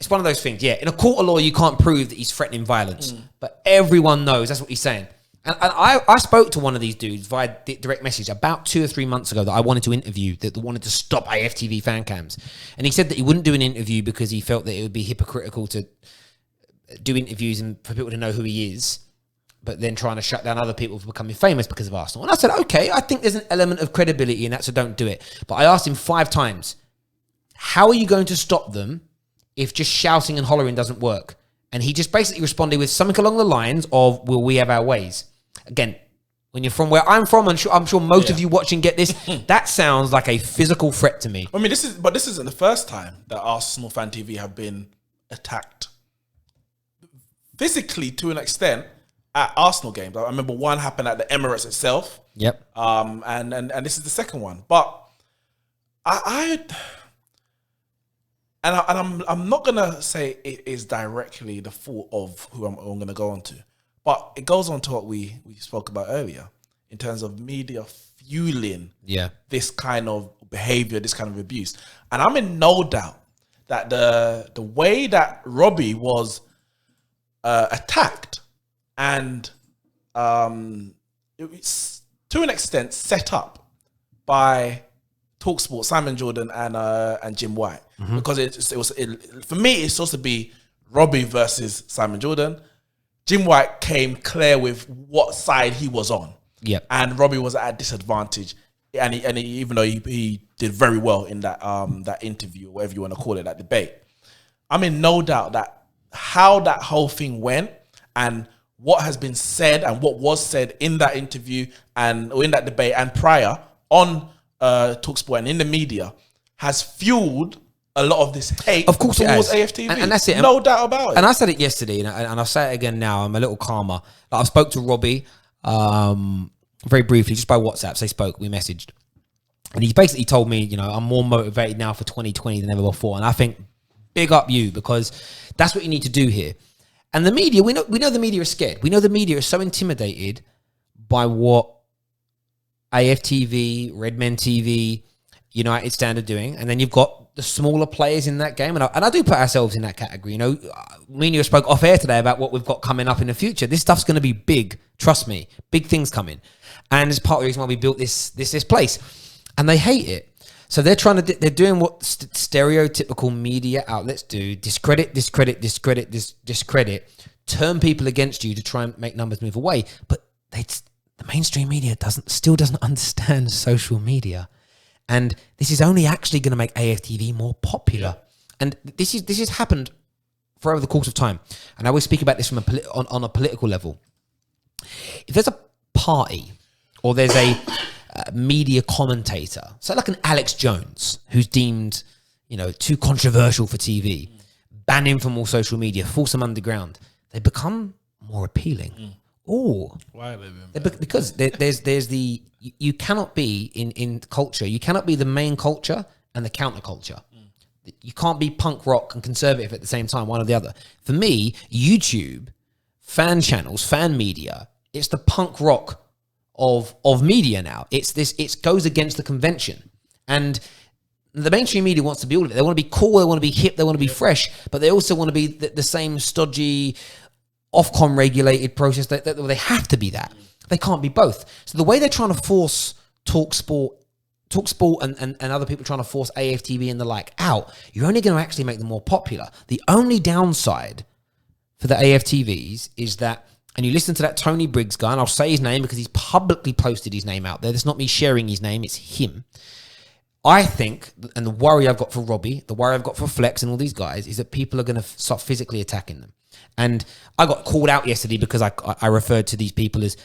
It's one of those things, yeah. In a court of law, you can't prove that he's threatening violence. But everyone knows that's what he's saying. And I spoke to one of these dudes via direct message about 2 or 3 months ago that I wanted to interview, that wanted to stop AFTV fan cams. And he said that he wouldn't do an interview because he felt that it would be hypocritical to do interviews and for people to know who he is, but then trying to shut down other people for becoming famous because of Arsenal. And I said, okay, I think there's an element of credibility in that, so don't do it. But I asked him 5 times, how are you going to stop them if just shouting and hollering doesn't work? And he just basically responded with something along the lines of, will we have our ways? Again, when you're from where I'm from, I'm sure most of you watching get this, that sounds like a physical threat to me. I mean, this isn't the first time that Arsenal Fan TV have been attacked physically to an extent at Arsenal games. I remember one happened at the Emirates itself. Yep. And this is the second one. But I'm not gonna say it is directly the fault of who I'm gonna go on to, but it goes on to what we spoke about earlier in terms of media fueling this kind of behavior, this kind of abuse. And I'm in no doubt that the way that Robbie was attacked and it's to an extent set up by TalkSport, Simon Jordan and Jim White, because for me it's supposed to be Robbie versus Simon Jordan. Jim White came clear with what side he was on, and Robbie was at a disadvantage, and he even though he did very well in that interview, or whatever you want to call it, that debate. I'm in no doubt that how that whole thing went and what has been said and what was said in that interview or in that debate and prior on TalkSport and in the media has fueled a lot of this hate, of course, towards AFTV. And that's it. No doubt about it. And I said it yesterday, and I'll say it again now. I'm a little calmer. I spoke to Robbie very briefly, just by WhatsApp. So we messaged. And he basically told me, I'm more motivated now for 2020 than ever before. And I think, big up you, because that's what you need to do here. And the media, we know the media is scared. We know the media is so intimidated by what AFTV, Redmen TV, United Stand are doing. And then you've got the smaller players in that game. And I do put ourselves in that category. Me and you spoke off air today about what we've got coming up in the future. This stuff's going to be big. Trust me. Big things coming. And it's part of the reason why we built this place. And they hate it. So they're doing what stereotypical media outlets do: discredit, turn people against you to try and make numbers move away. But the mainstream media still doesn't understand social media, and this is only actually going to make AFTV more popular. And this has happened for over the course of time. And I always speak about this from on a political level. If there's a party or there's a media commentator, so like an Alex Jones, who's deemed, too controversial for TV, ban him from all social media, force him underground, they become more appealing. Or why are they because there's you cannot be in culture, you cannot be the main culture and the counterculture. You can't be punk rock and conservative at the same time, one or the other. For me, YouTube, fan channels, fan media, it's the punk rock of media now. It goes against the convention. And the mainstream media wants to be all of it. They want to be cool, they want to be hip, they want to be fresh, but they also want to be the same stodgy, Ofcom regulated process. They have to be that. They can't be both. So the way they're trying to force TalkSport and other people trying to force AFTV and the like out, you're only going to actually make them more popular. The only downside for the AFTVs is that, and you listen to that Tony Briggs guy, and I'll say his name because he's publicly posted his name out there. That's not me sharing his name, it's him. I think, and the worry I've got for Robbie, the worry I've got for Flex and all these guys, is that people are going to start physically attacking them. And I got called out yesterday because I referred to these people as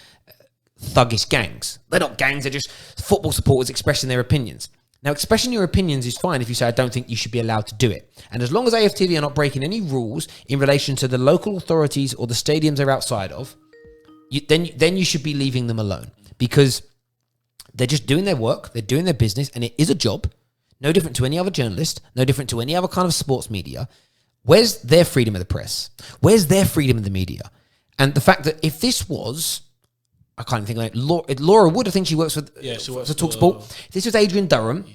thuggish gangs. They're not gangs, they're just football supporters expressing their opinions. Now, expressing your opinions is fine if you say, I don't think you should be allowed to do it. And as long as AFTV are not breaking any rules in relation to the local authorities or the stadiums they're outside of, then you should be leaving them alone. Because they're just doing their work, they're doing their business, and it is a job, no different to any other journalist, no different to any other kind of sports media. Where's their freedom of the press? Where's their freedom of the media? And the fact that if this was, I can't even think of it, Laura Wood, I think she works for TalkSport. If this was Adrian Durham,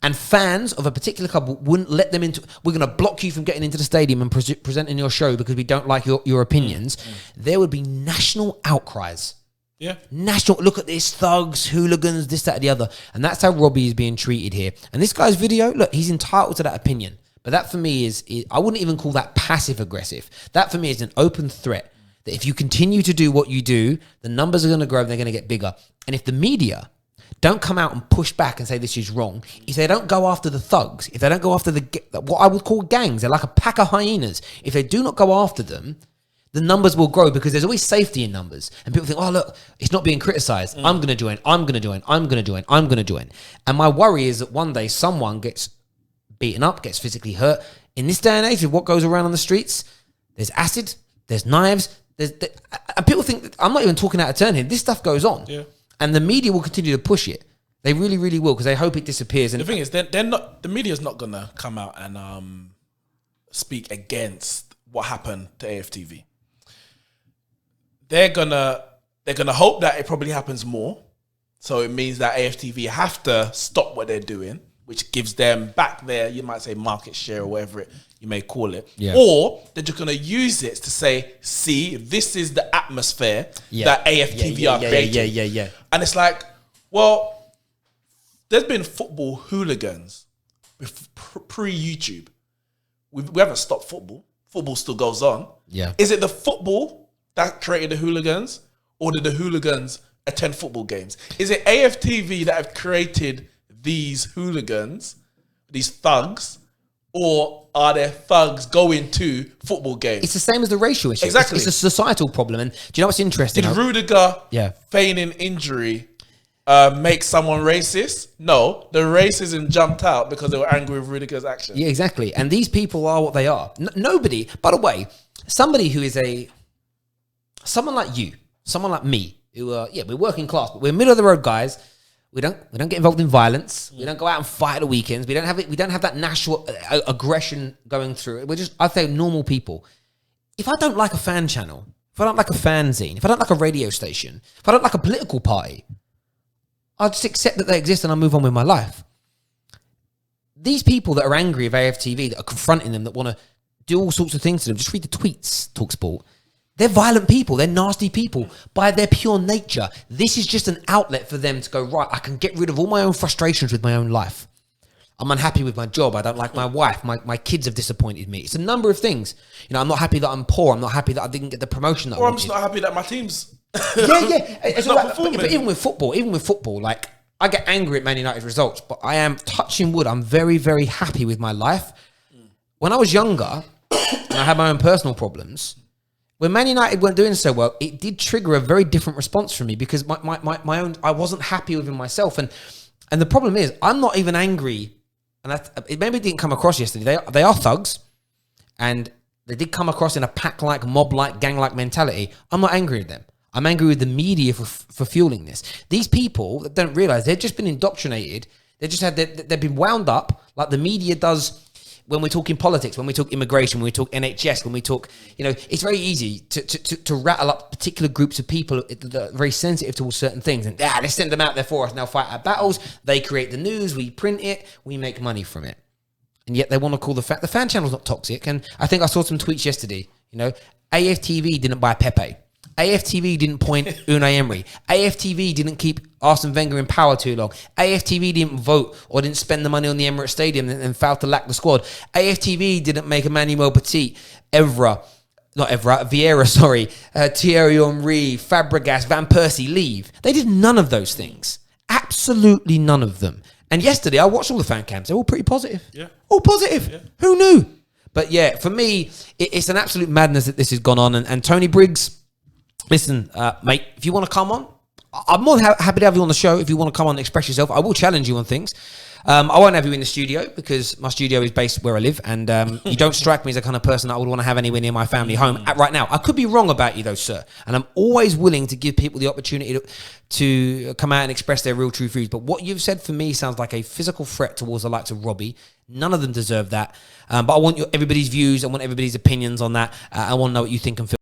and fans of a particular club wouldn't let them into, we're going to block you from getting into the stadium and presenting your show because we don't like your opinions, there would be national outcries. Yeah. National, look at this, thugs, hooligans, this, that, and the other. And that's how Robbie is being treated here. And this guy's video, look, he's entitled to that opinion. But that for me is I wouldn't even call that passive aggressive. That for me is an open threat that if you continue to do what you do, the numbers are going to grow and they're going to get bigger. And if the media don't come out and push back and say this is wrong, if they don't go after the thugs, if they don't go after what I would call gangs, they're like a pack of hyenas. If they do not go after them, the numbers will grow because there's always safety in numbers. And people think, oh, look, it's not being criticized. I'm going to join. I'm going to join. I'm going to join. I'm going to join. And my worry is that one day someone gets beaten up, gets physically hurt. In this day and age, with what goes around on the streets, there's acid, there's knives, and people think, I'm not even talking out of turn here. This stuff goes on. Yeah. And the media will continue to push it. They really, really will, because they hope it disappears. And the thing is, they're not. The media's not gonna come out and speak against what happened to AFTV. They're gonna hope that it probably happens more. So it means that AFTV have to stop what they're doing, which gives them back their, you might say, market share or whatever you may call it. Yeah. Or they're just going to use it to say, see, this is the atmosphere that AFTV are creating. Yeah. And it's like, well, there's been football hooligans pre-YouTube. We haven't stopped football. Football still goes on. Yeah. Is it the football that created the hooligans, or did the hooligans attend football games? Is it AFTV that have created these hooligans, these thugs, or are there thugs going to football games? It's the same as the racial issue. Exactly. It's a societal problem. And do you know what's interesting? Did Rudiger feigning injury make someone racist? No. The racism jumped out because they were angry with Rudiger's actions. Yeah, exactly. And these people are what they are. Nobody, by the way, somebody who is someone like you, someone like me, who are, we're working class, but we're middle of the road guys. We don't get involved in violence. We don't go out and fight at the weekends. We don't have that national aggression going through it. We're just, I say, normal people. If I don't like a fan channel, if I don't like a fanzine, if I don't like a radio station, if I don't like a political party, I'll just accept that they exist and I move on with my life. These people that are angry of AFTV, that are confronting them, that want to do all sorts of things to them, just read the tweets, TalkSport. They're violent people. They're nasty people by their pure nature. This is just an outlet for them to go, right, I can get rid of all my own frustrations with my own life. I'm unhappy with my job. I don't like my wife. My kids have disappointed me. It's a number of things. You know, I'm not happy that I'm poor. I'm not happy that I didn't get the promotion that I wanted. I'm just not happy that my team's It's not like, but even with football, like, I get angry at Man United results, but I am, touching wood, I'm very, very happy with my life. When I was younger and I had my own personal problems, when Man United weren't doing so well, it did trigger a very different response from me because my own, I wasn't happy within myself. And the problem is, I'm not even angry. And it maybe didn't come across yesterday. They are thugs. And they did come across in a pack-like, mob-like, gang-like mentality. I'm not angry at them. I'm angry with the media for fueling this. These people that don't realize they've just been indoctrinated. They've been wound up like the media does when we're talking politics, when we talk immigration, when we talk NHS, when we talk, it's very easy to rattle up particular groups of people that are very sensitive towards certain things. And let's send them out there for us. Now fight our battles. They create the news. We print it. We make money from it. And yet they want to call the fan channel's not toxic. And I think I saw some tweets yesterday. AFTV didn't buy Pepe. AFTV didn't point Unai Emery. AFTV didn't keep Arsene Wenger in power too long. AFTV didn't vote or didn't spend the money on the Emirates Stadium and failed to lack the squad. AFTV didn't make Emmanuel Petit, Vieira, Thierry Henry, Fabregas, Van Persie leave. They did none of those things. Absolutely none of them. And yesterday, I watched all the fan cams. They're all pretty positive. Yeah. All positive. Yeah. Who knew? But yeah, for me, it's an absolute madness that this has gone on. And Tony Briggs, listen, mate, if you want to come on, I'm more than happy to have you on the show. If you want to come on and express yourself, I will challenge you on things. I won't have you in the studio because my studio is based where I live, and you don't strike me as the kind of person that I would want to have anywhere near my family home right now. I could be wrong about you though, sir, and I'm always willing to give people the opportunity to come out and express their real true views. But what you've said for me sounds like a physical threat towards the likes of Robbie. None of them deserve that. But I want everybody's views. I want everybody's opinions on that. I want to know what you think and feel.